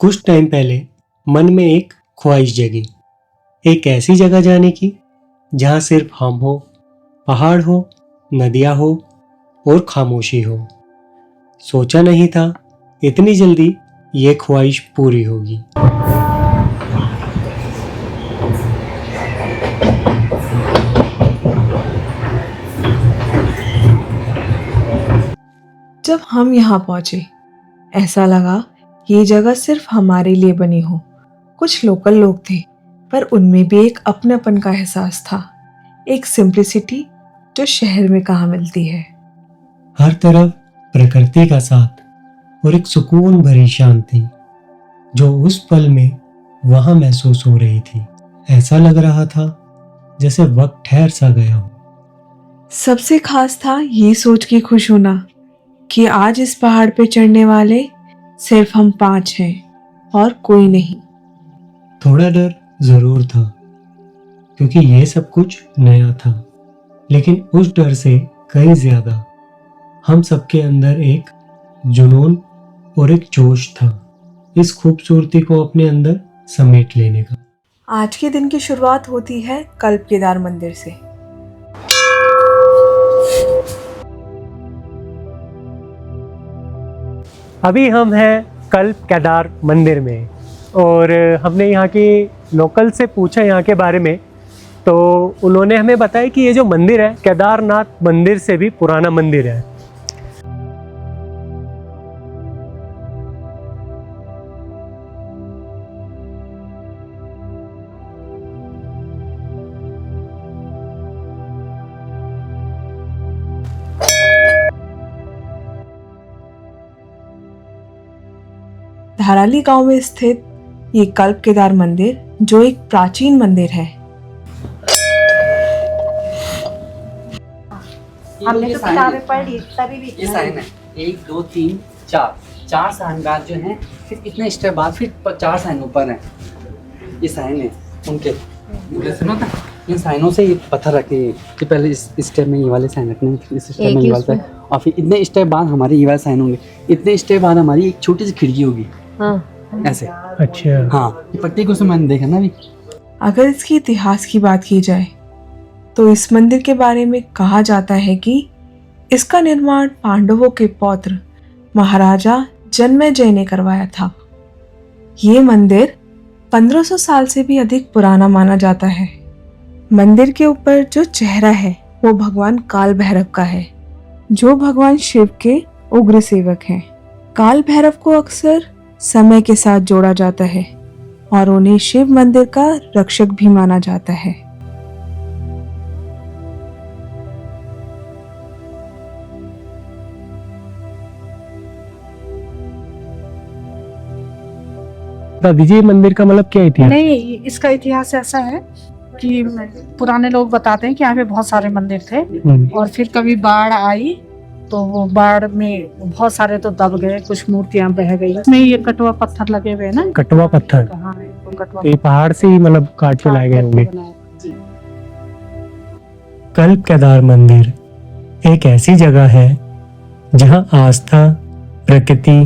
कुछ टाइम पहले मन में एक ख्वाहिश जगी, एक ऐसी जगह जाने की जहाँ सिर्फ हम हो, पहाड़ हो, नदियाँ हो और खामोशी हो। सोचा नहीं था इतनी जल्दी ये ख्वाहिश पूरी होगी। जब हम यहाँ पहुँचे ऐसा लगा ये जगह सिर्फ हमारे लिए बनी हो। कुछ लोकल लोग थे पर उनमें भी एक अपनापन का एहसास था, एक सिंप्लिसिटी जो शहर में कहाँ मिलती है। हर तरफ प्रकृति का साथ और एक सुकून भरी शांति जो उस पल में वहां महसूस हो रही थी। ऐसा लग रहा था जैसे वक्त ठहर सा गया हो। सबसे खास था ये सोच के खुश होना कि आज इस पहाड़ पे चढ़ने वाले सिर्फ हम 5 हैं और कोई नहीं। थोड़ा डर जरूर था क्योंकि ये सब कुछ नया था, लेकिन उस डर से कहीं ज्यादा हम सबके अंदर एक जुनून और एक जोश था, इस खूबसूरती को अपने अंदर समेट लेने का। आज के दिन की शुरुआत होती है कल्प केदार मंदिर से। अभी हम हैं कल्प केदार मंदिर में और हमने यहाँ के लोकल से पूछा यहाँ के बारे में, तो उन्होंने हमें बताया कि ये जो मंदिर है केदारनाथ मंदिर से भी पुराना मंदिर है। धाराली गांव में स्थित ये कल्प केदार मंदिर जो एक प्राचीन मंदिर है। हमने तो किताबें पढ़ी तभी भी ये साइन है 1 2 3 4 साइन बाद जो है, फिर इतने स्टेप बाद फिर 4 साइन ऊपर है। ये साइन है उनके, सुनो ना, इन साइनों से ये पत्थर रखे कि पहले इस स्टेप में ये वाले साइन रखने, फिर इस स्टेप में ये वाले, और फिर इतने स्टेप बाद हमारे ये वाले साइन होंगे, इतने स्टेप बाद हमारी एक छोटी सी खिड़की होगी। हाँ। ऐसे। अच्छा। हाँ, ये पट्टी को मैंने देखा ना अभी। अगर इसके इतिहास की बात की जाए तो इस मंदिर के बारे में कहा जाता है कि इसका निर्माण पांडवों के पौत्र महाराजा जन्मेजय ने करवाया था। ये मंदिर 1500 साल से भी अधिक पुराना माना जाता है। मंदिर के ऊपर जो चेहरा है वो भगवान काल भैरव का है, जो भगवान शिव के उग्र सेवक हैं। काल भैरव को अक्सर समय के साथ जोड़ा जाता है और उन्हें शिव मंदिर का रक्षक भी माना जाता है। बता दीजिए मंदिर का मतलब क्या इतिहास? नहीं, इसका इतिहास ऐसा है कि पुराने लोग बताते हैं कि यहाँ पे बहुत सारे मंदिर थे और फिर कभी बाढ़ आई तो वो बाढ़ में बहुत सारे तो दब गए, कुछ मूर्तियां बह गई। इसमें ये कटवा पत्थर लगे हुए ना, कटवा पत्थर। हाँ, कटवा ये पहाड़ से ही मतलब काट के लाए गए होंगे। कल्प केदार मंदिर एक ऐसी जगह है जहां आस्था, प्रकृति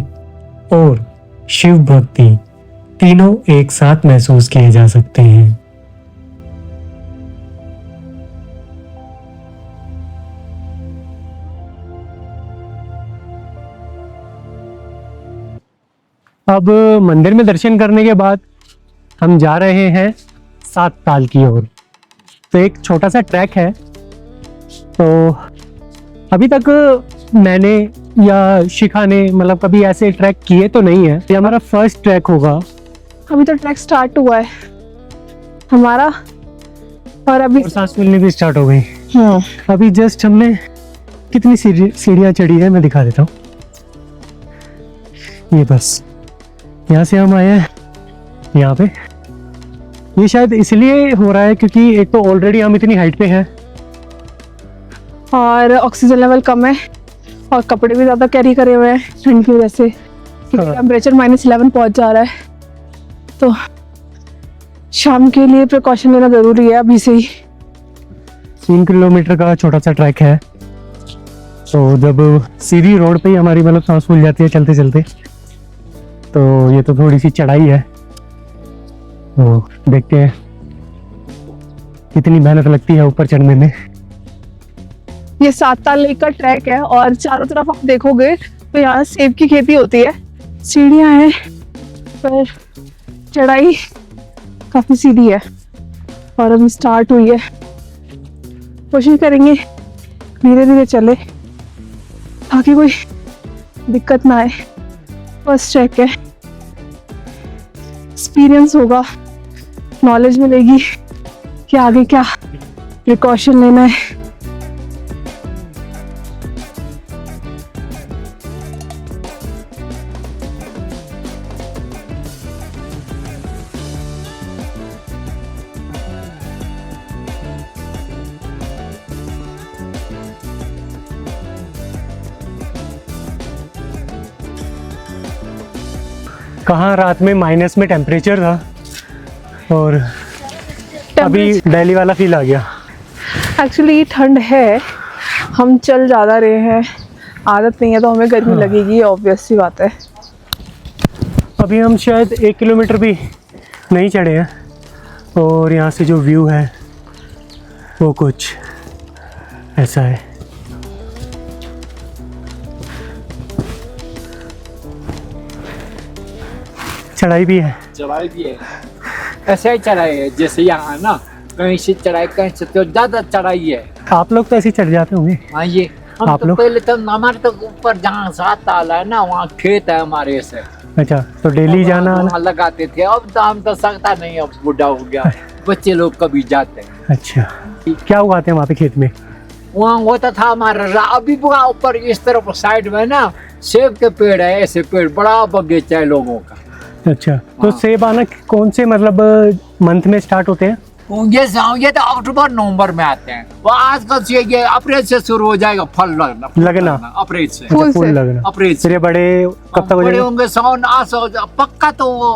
और शिव भक्ति तीनों एक साथ महसूस किए जा सकते हैं। अब मंदिर में दर्शन करने के बाद हम जा रहे हैं 7 ताल की ओर। तो एक छोटा सा ट्रैक है, तो अभी तक मैंने या शिखा ने मतलब कभी ऐसे ट्रैक किए तो नहीं है, ये हमारा फर्स्ट ट्रैक होगा। अभी तो ट्रैक स्टार्ट हुआ है हमारा और अभी सांस मिलनी भी स्टार्ट हो गई। अभी जस्ट हमने कितनी सीढ़ियां चढ़ी है मैं दिखा देता हूँ। ये बस यहाँ से हम आए हैं यहाँ पे। ये शायद इसलिए हो रहा है क्योंकि एक तो ऑलरेडी हम इतनी हाइट पे हैं और ऑक्सीजन लेवल कम है और कपड़े भी ज़्यादा कैरी करे हुए हैं ठंड की वजह से, क्योंकि टेम्परेचर -11 पहुँच जा रहा है। तो शाम के लिए प्रिकॉशन लेना ज़रूरी है अभी से ही। 3 किलोमीटर का छोटा सा ट्रैक है, तो जब सीधी रोड पे ही हमारी मतलब सांस फूल जाती है चलते चलते। तो ये तो थोड़ी सी चढ़ाई है, तो देखते हैं कितनी मेहनत लगती है ऊपर चढ़ने में। ये 7 ताल लेक का ट्रैक है और चारों तरफ आप देखोगे तो यहाँ सेब की खेती होती है। सीढ़ियाँ हैं पर चढ़ाई काफी सीधी है और अभी स्टार्ट हुई है। कोशिश करेंगे धीरे धीरे चले ताकि कोई दिक्कत ना आए। फर्स्ट ट्रैक है, एक्सपीरियंस होगा, नॉलेज मिलेगी कि आगे क्या प्रिकॉशन लेना है। कहाँ रात में माइनस में टेम्परेचर था और अभी दिल्ली वाला फील आ गया। एक्चुअली ठंड है, हम चल ज़्यादा रहे हैं, आदत नहीं है तो हमें गर्मी लगेगी, ऑब्वियस सी बात है। अभी हम शायद 1 किलोमीटर भी नहीं चढ़े हैं और यहाँ से जो व्यू है वो कुछ ऐसा है। चढ़ाई भी है, चढ़ाई भी है, ऐसे ही चढ़ाई है जैसे यहाँ ना, कहीं से चढ़ाई कहीं से तो ज्यादा चढ़ाई है। आप लोग तो ऐसे ही चढ़ जाते होंगे। हाँ ये हम आप तो लोग? पहले तो हमारे तो ऊपर जहाँ 7 ताल है ना, वहाँ खेत है हमारे से, अच्छा, तो डेली जाना आना। वहाँ लगाते थे। अब तो हम तो सकता नहीं, अब बुढ़ा हो गया, बच्चे लोग कभी जाते हैं। अच्छा, क्या उगाते हैं वहाँ पे खेत में? वहाँ होता था हमारा, अभी वहाँ ऊपर इस तरफ साइड में ना सेब के पेड़ है, ऐसे पेड़, बड़ा बगीचा है लोगों का। अच्छा, तो हाँ। सेब आना कौन से मतलब मंथ में स्टार्ट होते हैं? ये तो अक्टूबर नवंबर में आते हैं। वो आजकल से ये अप्रैल से शुरू हो जाएगा फल लगना अप्रैल से, अच्छा, फूल लगना अप्रैल से। फिर ये बड़े कब तक हो बड़े जाएंगे? होंगे सावन पक्का तो वो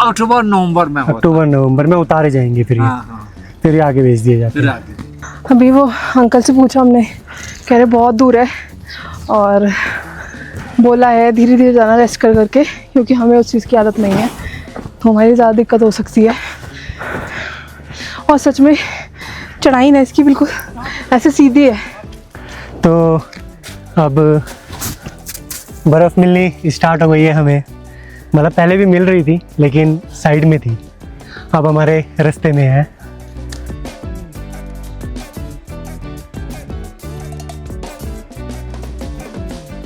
अक्टूबर नवंबर में होता है। अक्टूबर नवंबर में उतारे जाएंगे फिर ये, हाँ, हाँ, फिर ये आगे बेच दिए जाते फिर हैं। आगे। अभी वो अंकल से पूछा हमने, कह रहे बहुत दूर है और बोला है धीरे धीरे जाना रेस्ट कर करके, क्योंकि हमें उस चीज़ की आदत नहीं है तो हमारी ज़्यादा दिक्कत हो सकती है। और सच में चढ़ाई ना इसकी बिल्कुल ऐसे सीधी है। तो अब बर्फ़ मिलनी स्टार्ट हो गई है हमें, मतलब पहले भी मिल रही थी लेकिन साइड में थी, अब हमारे रास्ते में है।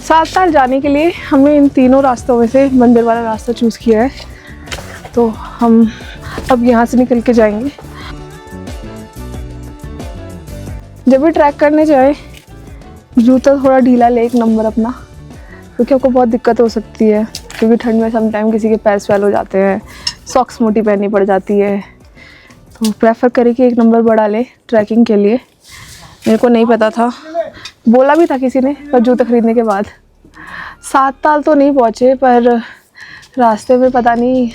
सात ताल जाने के लिए हमने इन तीनों रास्तों में से मंदिर वाला रास्ता चूज़ किया है, तो हम अब यहाँ से निकल के जाएंगे। जब भी ट्रैक करने जाए जूता थोड़ा ढीला ले, 1 नंबर अपना, क्योंकि आपको बहुत दिक्कत हो सकती है, क्योंकि ठंड में समटाइम किसी के पैर स्वेल हो जाते हैं, सॉक्स मोटी पहननी पड़ जाती है, तो प्रेफर करें कि 1 नंबर बड़ा ले ट्रैकिंग के लिए। मेरे को नहीं पता था, बोला भी था किसी ने, पर जूते खरीदने के बाद 7 ताल तो नहीं पहुँचे, पर रास्ते में पता नहीं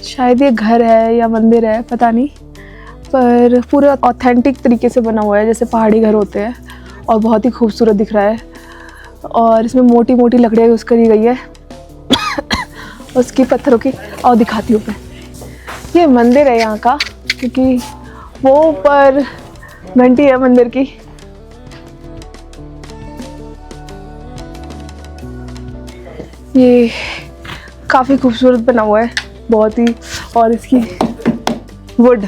शायद ये घर है या मंदिर है, पता नहीं, पर पूरे ऑथेंटिक तरीके से बना हुआ है जैसे पहाड़ी घर होते हैं, और बहुत ही खूबसूरत दिख रहा है। और इसमें मोटी मोटी लकड़ियाँ यूज़ करी गई है उसकी पत्थरों की, और दिखाती हूँ मैं। ये मंदिर है यहाँ का, क्योंकि वो ऊपर घंटी है मंदिर की। ये काफ़ी खूबसूरत बना हुआ है बहुत ही, और इसकी वुड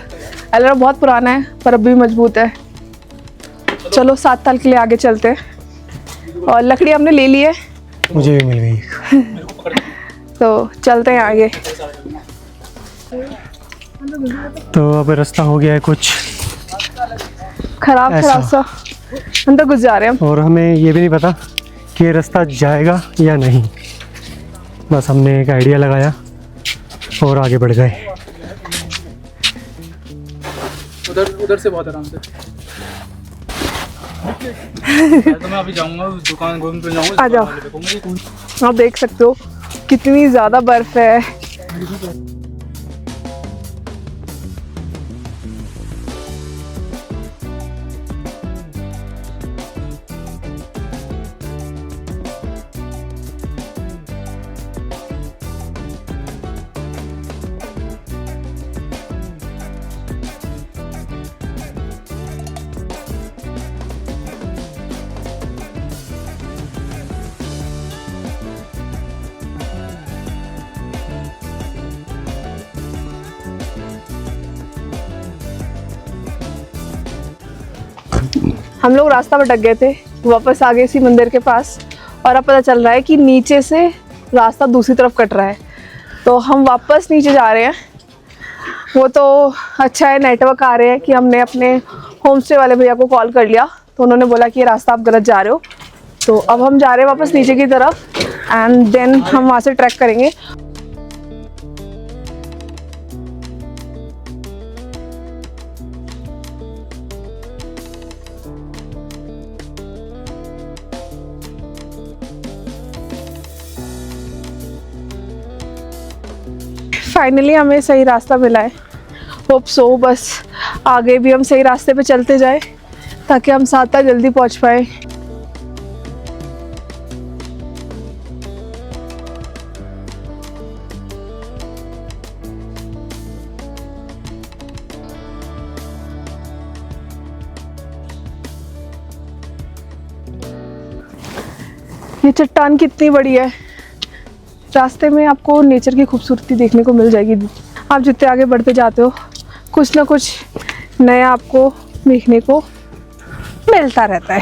एलरा बहुत पुराना है पर अब भी मजबूत है। चलो 7 ताल के लिए आगे चलते हैं, और लकड़ी हमने ले ली है, मुझे भी मिल गई। तो चलते हैं आगे। तो अब रास्ता हो गया है कुछ खराब ऐसा। खराब सा, अंदर घुस जा रहे हैं हम। और हमें ये भी नहीं पता कि ये रास्ता जाएगा या नहीं, बस हमने एक आइडिया लगाया और आगे बढ़ गए। उधर से बहुत आराम से तो मैं अभी जाऊंगा दुकान घूम के जाऊंगा। आ जाओ, आप देख सकते हो कितनी ज़्यादा बर्फ़ है। हम लोग रास्ता भटक गए थे, वापस आ गए इसी मंदिर के पास, और अब पता चल रहा है कि नीचे से रास्ता दूसरी तरफ कट रहा है, तो हम वापस नीचे जा रहे हैं। वो तो अच्छा है, नेटवर्क आ रहे हैं कि हमने अपने होम स्टे वाले भैया को कॉल कर लिया, तो उन्होंने बोला कि ये रास्ता आप गलत जा रहे हो। तो अब हम जा रहे हैं वापस नीचे की तरफ, एंड देन हम वहाँ से ट्रैक करेंगे। फाइनली हमें सही रास्ता मिला है। होप सो बस आगे भी हम सही रास्ते पे चलते जाए ताकि हम साता जल्दी पहुंच पाए। ये चट्टान कितनी बड़ी है। रास्ते में आपको नेचर की खूबसूरती देखने को मिल जाएगी। आप जितने आगे बढ़ते जाते हो कुछ ना कुछ नया आपको देखने को मिलता रहता है।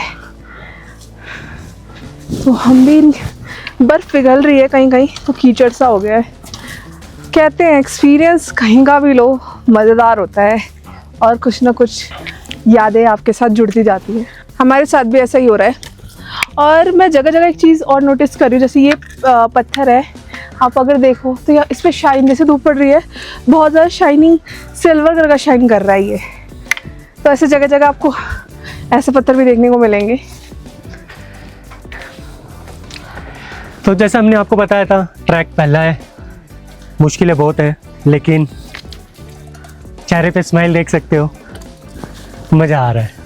तो हम भी, बर्फ़ पिघल रही है कहीं कहीं, तो कीचड़ सा हो गया है। कहते हैं एक्सपीरियंस कहीं का भी लो मज़ेदार होता है, और कुछ ना कुछ यादें आपके साथ जुड़ती जाती हैं। हमारे साथ भी ऐसा ही हो रहा है। और मैं जगह जगह एक चीज़ और नोटिस कर रही हूँ, जैसे ये पत्थर है, आप अगर देखो तो इस पर शाइन, जैसे धूप पड़ रही है बहुत ज़्यादा शाइनिंग, सिल्वर कलर का शाइन कर रहा है ये। तो ऐसे जगह जगह आपको ऐसे पत्थर भी देखने को मिलेंगे। तो जैसा हमने आपको बताया था, ट्रैक पहला है, मुश्किलें बहुत है, लेकिन चेहरे पे स्माइल देख सकते हो, मज़ा आ रहा है।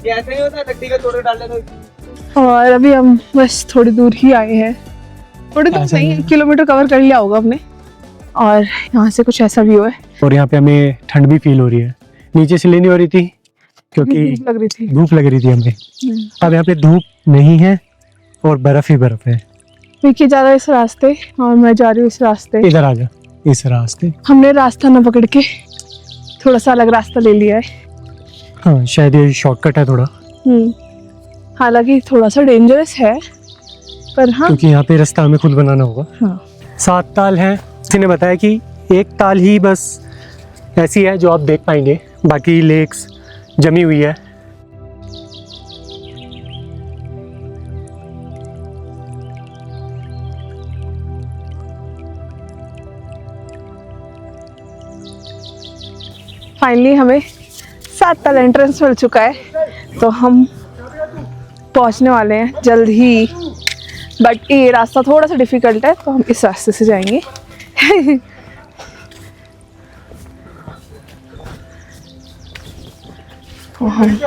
ये ऐसे नहीं होता, लकड़ी का तोड़ डाल देना। और अभी हम बस थोड़ी दूर ही आए हैं, थोड़ी दूर ऐसा नहीं, नहीं। 1 किलोमीटर कवर कर लिया होगा हमने। और यहाँ से कुछ ऐसा व्यू है। और यहाँ पे हमें ठंड भी फील हो रही है। नीचे से लेनी हो रही थी क्योंकि धूप लग रही थी। धूप लग रही थी हमें। अब यहाँ पे धूप नहीं है और बर्फ ही बर्फ है। विकी जा रहा है इस रास्ते और मैं जा रही हूँ इस रास्ते। इधर आ जा, इस रास्ते। हमने रास्ता न पकड़ के थोड़ा सा अलग रास्ता ले लिया है। हाँ, शायद ये शॉर्टकट है थोड़ा, हालांकि थोड़ा सा डेंजरस है, पर हाँ। क्योंकि यहाँ पे रास्ता हमें खुद बनाना होगा। हाँ। 7 ताल हैं। किसी ने बताया कि एक ताल ही बस ऐसी है जो आप देख पाएंगे, बाकी लेक्स जमी हुई है। फाइनली हमें 7 ताल एंट्रेंस मिल चुका है, तो हम पहुंचने वाले हैं जल्द ही। बट ये रास्ता थोड़ा सा डिफिकल्ट है, तो हम इस रास्ते से जाएंगे।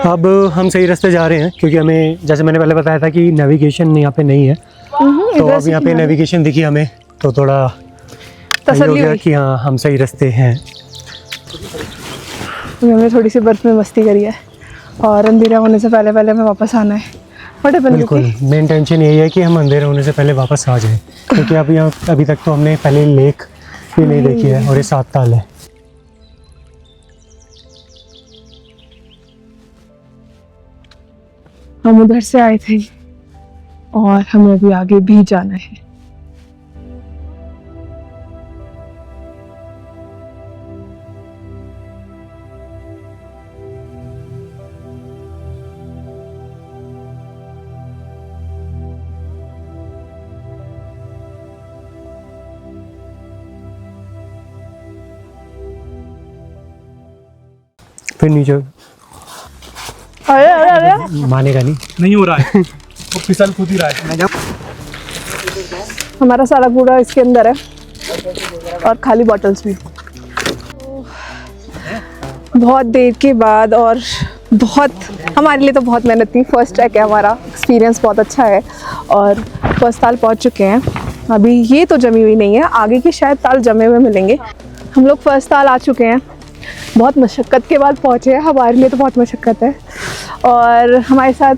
अब हम सही रास्ते जा रहे हैं, क्योंकि हमें, जैसे मैंने पहले बताया था कि नेविगेशन यहाँ पे नहीं है, तो अब यहाँ पे नेविगेशन दिखी हमें, तो थोड़ा ये हो तसल्ली गया हुई। कि हाँ हम सही रास्ते हैं। हमने थोड़ी सी बर्फ में मस्ती करी है, और अंधेरा होने से पहले पहले हमें वापस आना है। बट बिल्कुल, मेन टेंशन यही है कि हम अंधेरे होने से पहले वापस आ जाएं, क्योंकि अब यहाँ अभी तक तो हमने पहले लेक भी नहीं देखी है, और ये 7 ताल है। हम उधर से आए थे और हमें अभी आगे भी जाना है। फिर नीचे अरे अरे अरे, मानेगा नहीं। नहीं हो रहा है, वो फिसल खुद ही रहा है। हमारा सारा कूड़ा इसके अंदर है, और खाली बॉटल्स भी। बहुत देर के बाद, और बहुत, हमारे लिए तो बहुत मेहनत थी। फर्स्ट ट्रैक है हमारा, एक्सपीरियंस बहुत अच्छा है, और फर्स्ट ताल पहुंच चुके हैं। अभी ये तो जमी हुई नहीं है, आगे के शायद ताल जमे हुए मिलेंगे। हम लोग फर्स्ट ताल आ चुके हैं, बहुत मशक्क़त के बाद पहुँचे हैं। हमारे लिए तो बहुत मशक्क़त है। और हमारे साथ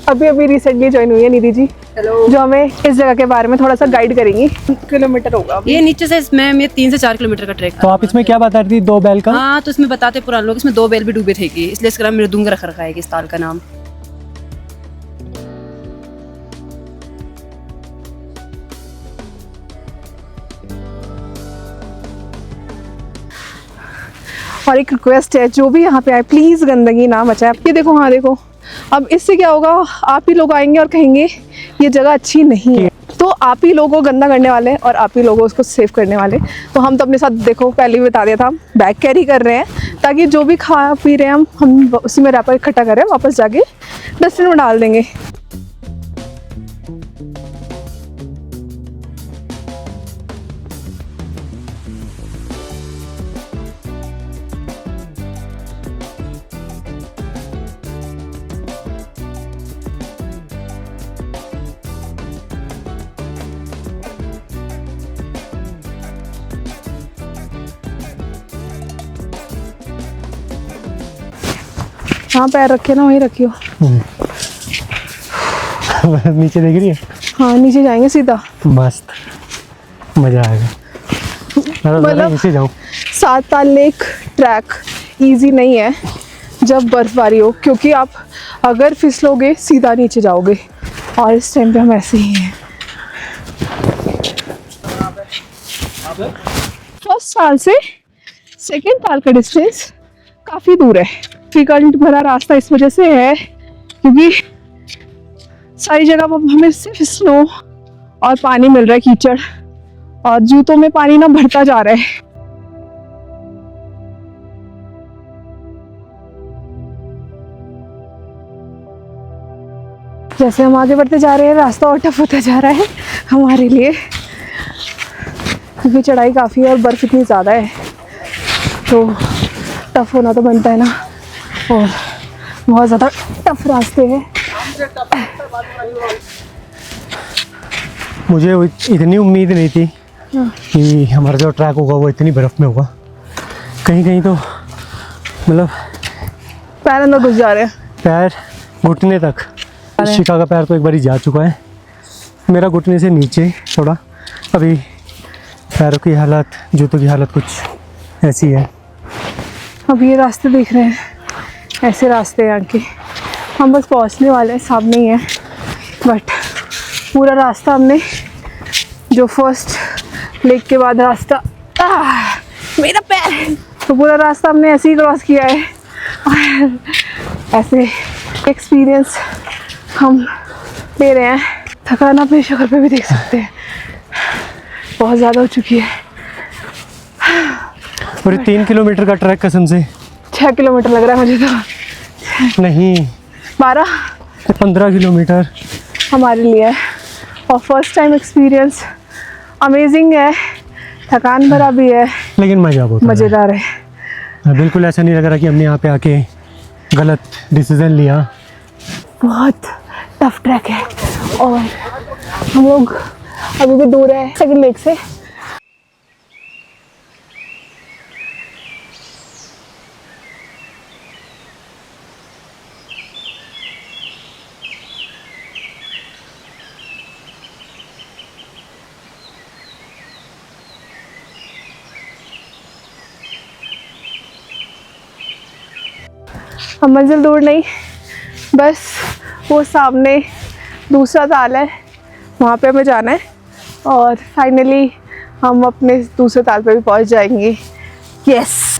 अभी अभी रिसेंटली ज्वाइन हुई है निधि जी, जो हमें इस जगह के बारे में थोड़ा सा गाइड करेंगी। किलोमीटर होगा अभी। ये नीचे से मैम ये 3 से 4 किलोमीटर का ट्रैक तो आप इसमें क्या बता रही थी, 2 बैल का? हाँ, तो इसमें बताते पुराने लोग इसमें 2 बैल भी डूबे थे कि इसलिए इसका नाम मृदुंग रख रखा है कि इस ताल का नाम। और एक रिक्वेस्ट है, जो भी यहाँ पे आए प्लीज़ गंदगी ना मचाए। ये देखो, हाँ देखो, अब इससे क्या होगा, आप ही लोग आएंगे और कहेंगे ये जगह अच्छी नहीं है, तो आप ही लोगों को गंदा करने वाले और आप ही लोगों उसको सेव करने वाले। तो हम तो अपने साथ, देखो पहले ही बता दिया था, हम बैग कैरी कर रहे हैं ताकि जो भी खा पी रहे हैं हम उसी में रैपर इकट्ठा करें, वापस जाके डस्टबिन में डाल देंगे। हाँ, पैर रखे ना वहीं रखियो। नीचे देख रही है? हाँ, नीचे जाएंगे सीधा। मस्त, मजा आएगा। मतलब नीचे जाऊँ। 7 ताल लेक ट्रैक इजी नहीं है जब बर्फबारी हो, क्योंकि आप अगर फिसलोगे सीधा नीचे जाओगे, और इस टाइम पे हम ऐसे ही हैं। फर्स्ट ताल से सेकेंड ताल का डिस्टेंस काफ़ी दूर है। डिफिकल्ट भरा रास्ता इस वजह से है क्योंकि सारी जगह पर हमें सिर्फ स्नो और पानी मिल रहा है, कीचड़, और जूतों में पानी ना भरता जा रहा है। जैसे हम आगे बढ़ते जा रहे हैं, रास्ता और टफ होता जा रहा है हमारे लिए, क्योंकि चढ़ाई काफ़ी है और बर्फ़ इतनी ज़्यादा है, तो टफ होना तो बनता है ना, और बहुत ज़्यादा टफ रास्ते हैं। मुझे इतनी उम्मीद नहीं थी कि हमारा जो ट्रैक होगा वो इतनी बर्फ़ में होगा। कहीं कहीं तो मतलब पैर अंदर घुस जा रहे हैं, पैर घुटने तक। शिका का पैर तो एक बार ही जा चुका है, मेरा घुटने से नीचे थोड़ा। अभी पैरों की हालत, जूतों की हालत कुछ ऐसी है। अब ये रास्ते देख रहे हैं, ऐसे रास्ते हैं आगे, हम बस पहुंचने वाले हैं, सामने ही है। बट पूरा रास्ता हमने, जो फर्स्ट लेक के बाद रास्ता, मेरा पैर, तो पूरा रास्ता हमने ऐसे ही क्रॉस किया है। और ऐसे एक्सपीरियंस हम ले रहे हैं। थकान अपने शक्ल पे भी देख सकते हैं, बहुत ज़्यादा हो चुकी है। और 3 किलोमीटर का ट्रैक कसम से 6 किलोमीटर लग रहा है मुझे तो। नहीं, 15 किलोमीटर हमारे लिए है। और फर्स्ट टाइम एक्सपीरियंस अमेजिंग है, थकान भरा भी है, लेकिन मज़ा बहुत मज़ेदार है। बिल्कुल ऐसा नहीं लग रहा कि हमने यहाँ पे आके गलत डिसीजन लिया। बहुत टफ ट्रैक है और हम लोग अभी भी दूर है सेकंड लेक से। हम मंजिल दूर नहीं, बस वो सामने दूसरा ताल है, वहाँ पे हमें जाना है और फाइनली हम अपने दूसरे ताल पे भी पहुँच जाएंगे। यस,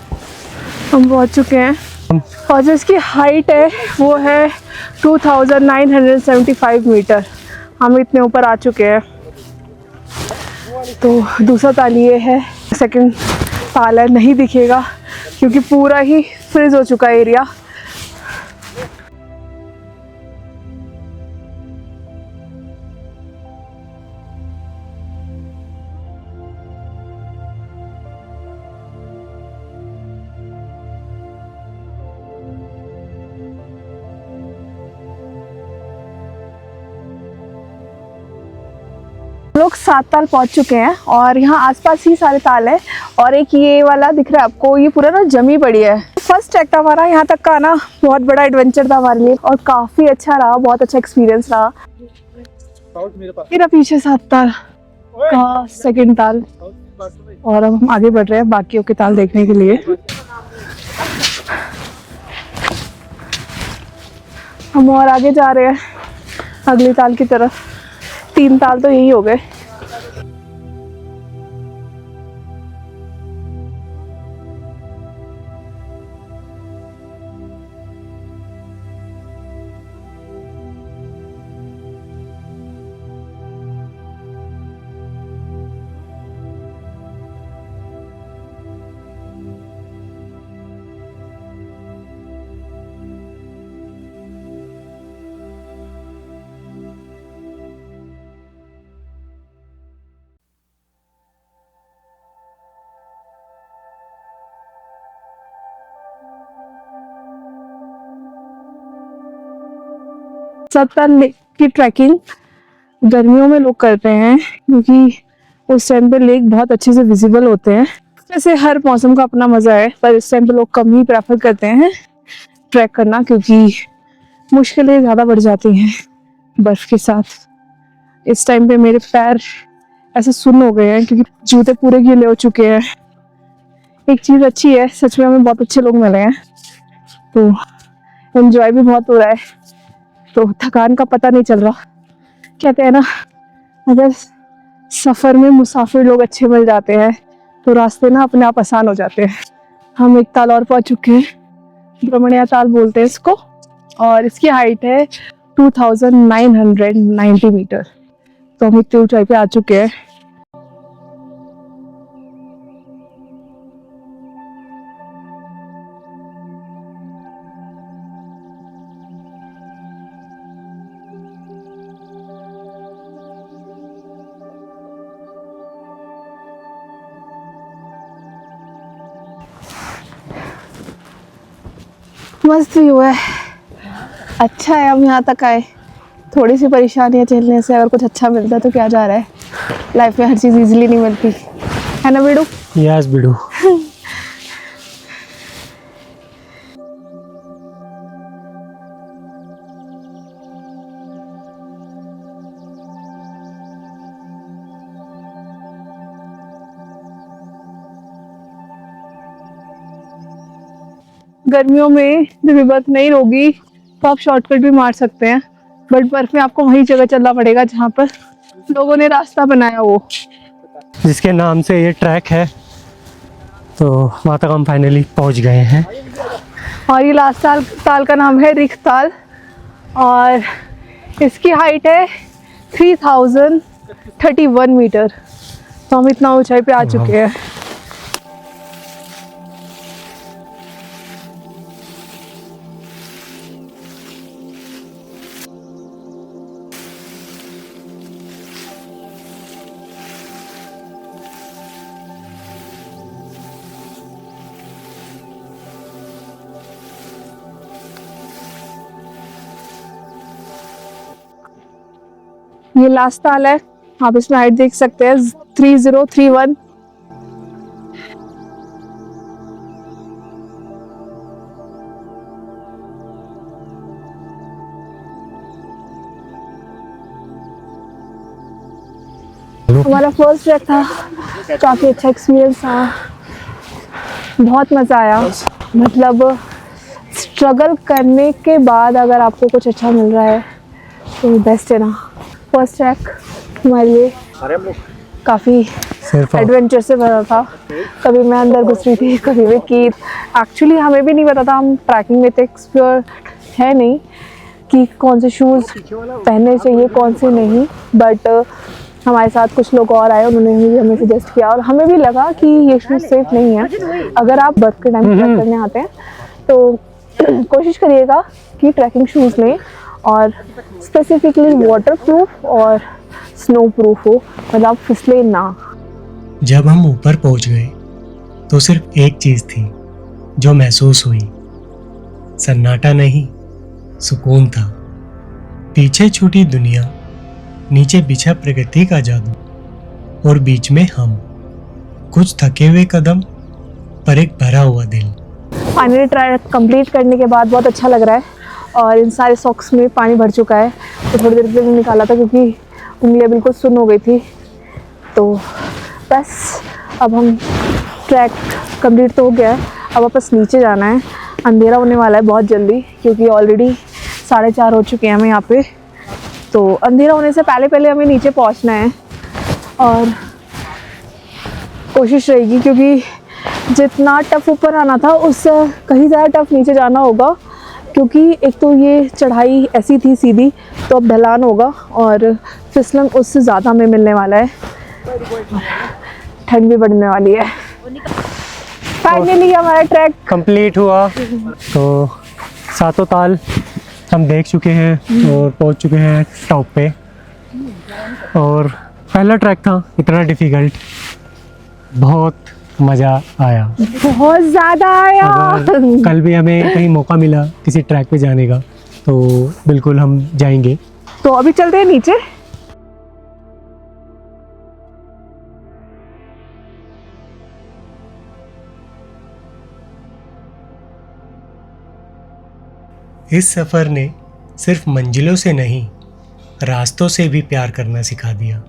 हम पहुँच चुके हैं और जो इसकी हाइट है वो है 2975 मीटर। हम इतने ऊपर आ चुके हैं। तो दूसरा ताल ये है, सेकंड ताल है, नहीं दिखेगा क्योंकि पूरा ही फ्रीज हो चुका है एरिया। लोग 7 ताल पहुंच चुके हैं और यहाँ आसपास ही सारे ताल है और एक ये वाला दिख रहा है आपको, ये पूरा ना जमी पड़ी है। फर्स्ट ट्रैक था हमारा, यहाँ तक का आना बहुत बड़ा एडवेंचर था हमारे लिए और काफ़ी अच्छा रहा, बहुत अच्छा एक्सपीरियंस रहा। मेरा पीछे 7 ताल का सेकंड ताल और अब हम आगे बढ़ रहे हैं बाकियों के ताल देखने के लिए। हम और आगे जा रहे हैं अगली ताल की तरफ। 3 ताल तो यही हो गए। सत्तर लेक की ट्रैकिंग गर्मियों में लोग करते हैं क्योंकि उस टाइम पे लेक बहुत अच्छे से विजिबल होते हैं। वैसे हर मौसम का अपना मजा है, पर इस टाइम पे लोग कम ही प्रेफर करते हैं ट्रैक करना क्योंकि मुश्किलें ज़्यादा बढ़ जाती हैं बर्फ के साथ। इस टाइम पे मेरे पैर ऐसे सुन्न हो गए हैं क्योंकि जूते पूरे गीले हो चुके हैं। एक चीज़ अच्छी है, सच में हमें बहुत अच्छे लोग मिले हैं तो एंजॉय भी बहुत हो रहा है, तो थकान का पता नहीं चल रहा। कहते हैं ना, अगर सफ़र में मुसाफिर लोग अच्छे मिल जाते हैं तो रास्ते ना अपने आप आसान हो जाते हैं। हम एक ताल और पहुंच चुके हैं, ब्रह्मण्या ताल बोलते हैं इसको, और इसकी हाइट है 2990 मीटर। तो हम इतनी ऊंचाई पे आ चुके हैं। मस्त व्यू है, अच्छा है। हम यहाँ तक आए, थोड़ी सी परेशानियाँ झेलने से अगर कुछ अच्छा मिलता तो क्या जा रहा है। लाइफ में हर चीज़ इजीली नहीं मिलती है ना बिडू? यस बिडू। गर्मियों में जब बर्फ नहीं होगी तो आप शॉर्टकट भी मार सकते हैं, बट बर्फ में आपको वही जगह चलना पड़ेगा जहाँ पर लोगों ने रास्ता बनाया हो, जिसके नाम से ये ट्रैक है। तो वहाँ तक हम फाइनली पहुँच गए हैं। और ये लास्ट ताल का नाम है रिख ताल और इसकी हाइट है 3031 मीटर। तो हम इतना ऊंचाई पे आ चुके हैं। ये लास्ट ताल है, आप इसमें हाइट देख सकते हैं 3031। हमारा फर्स्ट ट्रैक था, काफ़ी अच्छा एक्सपीरियंस था, बहुत मज़ा आया। मतलब स्ट्रगल करने के बाद अगर आपको कुछ अच्छा मिल रहा है तो बेस्ट है ना। फर्स्ट ट्रैक हमारे लिए काफ़ी एडवेंचर से भरा था। कभी मैं अंदर घुस रही थी, कभी मैं की। एक्चुअली हमें भी नहीं पता था, हम ट्रैकिंग में इतने एक्सपर्ट है नहीं कि कौन से शूज़ पहनने चाहिए कौन से नहीं, बट हमारे साथ कुछ लोग और आए, उन्होंने भी हमें सजेस्ट किया और हमें भी लगा कि ये शूज़ सेफ नहीं है। अगर आप बर्फ़ के टाइम ट्रैक करने आते हैं तो कोशिश करिएगा कि ट्रैकिंग शूज़ लें और स्पेसिफिकली वाटर प्रूफ और स्नो प्रूफ हो, मतलब फिसले ना। जब हम ऊपर पहुंच गए तो सिर्फ एक चीज़ थी जो महसूस हुई, सन्नाटा नहीं, सुकून था। पीछे छूटी दुनिया, नीचे बिछा प्रकृति का जादू और बीच में हम, कुछ थके हुए कदम पर एक भरा हुआ दिल। फाइनली ट्रैक कंप्लीट करने के बाद बहुत अच्छा लग रहा है और इन सारे सॉक्स में पानी भर चुका है। तो थोड़ी देर के लिए निकाला था क्योंकि उंगलियां बिल्कुल सुन्न हो गई थी। तो बस अब हम ट्रैक कंप्लीट तो हो गया है, अब वापस नीचे जाना है। अंधेरा होने वाला है बहुत जल्दी क्योंकि ऑलरेडी 4:30 हो चुके हैं हमें यहाँ पे। तो अंधेरा होने से पहले पहले हमें नीचे पहुँचना है और कोशिश रहेगी क्योंकि जितना टफ ऊपर आना था उससे कहीं ज़्यादा टफ नीचे जाना होगा क्योंकि एक तो ये चढ़ाई ऐसी थी सीधी, तो अब ढलान होगा और फिसलन उससे ज़्यादा हमें मिलने वाला है। ठंड भी बढ़ने वाली है। फाइनली हमारा ट्रैक कंप्लीट हुआ। तो 7 ताल हम देख चुके हैं और पहुंच चुके हैं टॉप पे। और पहला ट्रैक था इतना डिफ़िकल्ट, बहुत मज़ा आया। बहुत ज़्यादा आया। अगर कल भी हमें कहीं मौका मिला किसी ट्रैक पे जाने का तो बिल्कुल हम जाएंगे। तो अभी चलते हैं नीचे। इस सफ़र ने सिर्फ मंजिलों से नहीं, रास्तों से भी प्यार करना सिखा दिया।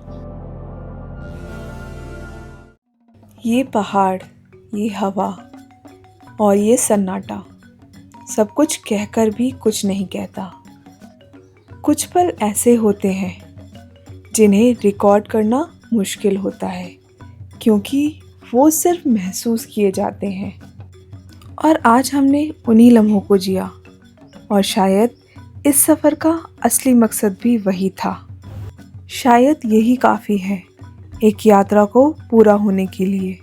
ये पहाड़, ये हवा और ये सन्नाटा सब कुछ कहकर भी कुछ नहीं कहता। कुछ पल ऐसे होते हैं जिन्हें रिकॉर्ड करना मुश्किल होता है क्योंकि वो सिर्फ महसूस किए जाते हैं। और आज हमने उन्हीं लम्हों को जिया और शायद इस सफ़र का असली मकसद भी वही था। शायद यही काफ़ी है एक यात्रा को पूरा होने के लिए।